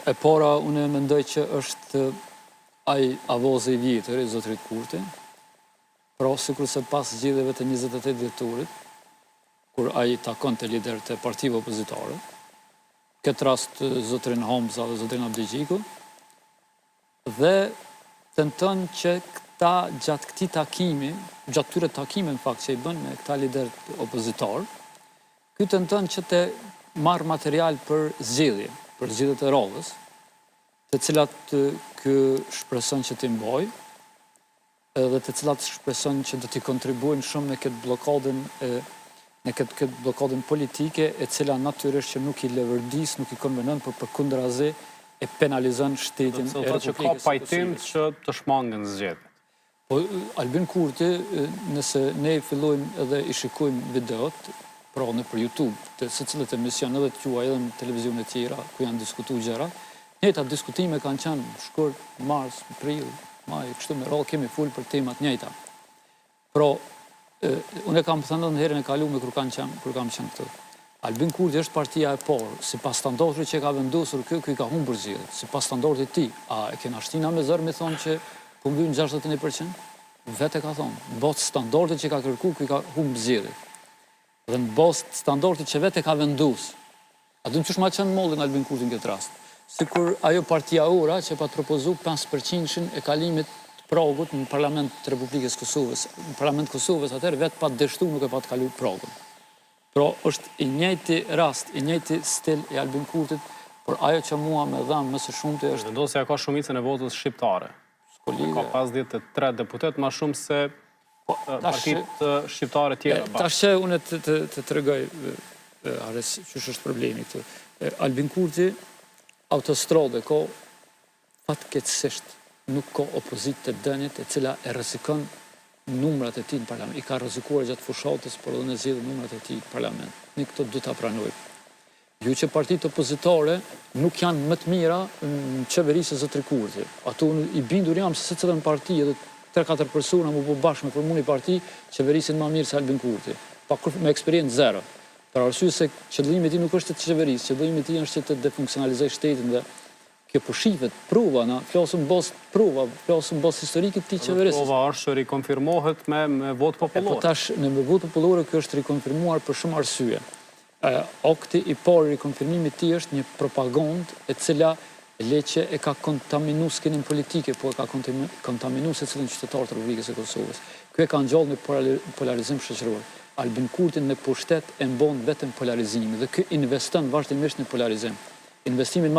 E para, unë mendoj që është ai avozi i vjetër, i zotrit Kurti, pra sikur se pas zgjedhjeve të 28 dhjetorit, kur ai takon të lider të partive opozitare, këtë rast zotrin Hamza dhe zotrin Abdigjiku, dhe tenton që këta gjatë këtij takimi, gjatë tyre takime në fakt që i bën me këta lider opozitar, ky tenton që të marrë material për zgjedhjet e radhës, të cilat ky shpreson që t'i mbajë, dhe të cilat shpreson që do t'i kontribuojnë shumë në këtë blokadën politike, e cila natyrisht që nuk i levërdis, nuk i konvenon, por përkundrazi e penalizon shtetin e Republikës së Kosovës. Që ka pajtim që të shmangën zgjedhjet. Po, Albin Kurti, nëse ne fillojmë edhe i shikojmë videot, pra nëpër YouTube, të secilët emision edhe të quaj edhe në televizione tjera, ku janë diskutuar gjëra, njëjta diskutime kanë qenë shkurt, mars, prill, maj, kështu me radhë kemi fol për temat njëjta. Pra, unë e kam thënë në herën e kaluar kur kam qenë këtu. Albin Kurti është partia e parë, sipas standardit që ka vendosur ky ka humbur zgjedhjet. Sipas standardit ti, a e kena shtina me zër me thonë që po mbyn 61%? Vetë ka thonë, në bazë standardit që ka kërkuar ky ka humbur zgjedhjet. Dhe në bazë standardit që vetë ka vendosur. A do të çush ma qenë mollin Albin Kurti në këtë rast? Sikur ajo partia ora që pa propozu 5% e kalimit të pragut në Parlament të Republikës Kosovës. Në Parlament Kosovës atëherë vetë pa dështu nuk e pa të kalu pragun. Pra është i njëjti rast, i njëjti stil i Albin Kurtit, por ajo që mua me dhamë më së shumti është... Vendosja ka shumicën e votës shqiptare. Ka 53 deputet, ma shumë se partit shqiptare tjera. Tash që unë të tregoj, Ares, që është problemi këtu. Albin Kurti, autostrade ka fatkeqësisht nuk ka opozit të dënit e cila e rrezikon numrat e tij në parlament. I ka rrezikuar gjatë fushatës, por edhe në zgjedhje numrat e tij në parlament. Ne këto do ta pranojmë. Ju që partitë opozitare nuk janë më të mira në qeverisë së zotrit Kurti. Ato i bindur jam se secilën parti edhe 3-4 persona më po bashkë me formuar një parti qeverisin më mirë se Albin Kurti. Me eksperiencë zero. Për arsye se qëllimi i tij nuk është të qeverisë, qëllimi i tij është që të defunksionalizojë shtetin dhe kjo po shihet prova, na flasim bazë prova, flasim bazë historike të qeverisë. Prova është rikonfirmohet me votë popullore. Po tash në votë popullore kjo është rikonfirmuar për shumë arsye. Akti i parë rikonfirmimit të tij është një propagandë e cila leqe e ka kontaminu skenin politike, po e ka kontaminu secilin qytetar të Republikës së Kosovës. Kjo e ka ngjallë në polarizim shoqëror. Albin Kurti në pushtet e mbon vetëm polarizimin dhe kjo investon vazhdimisht në polarizim. Investimin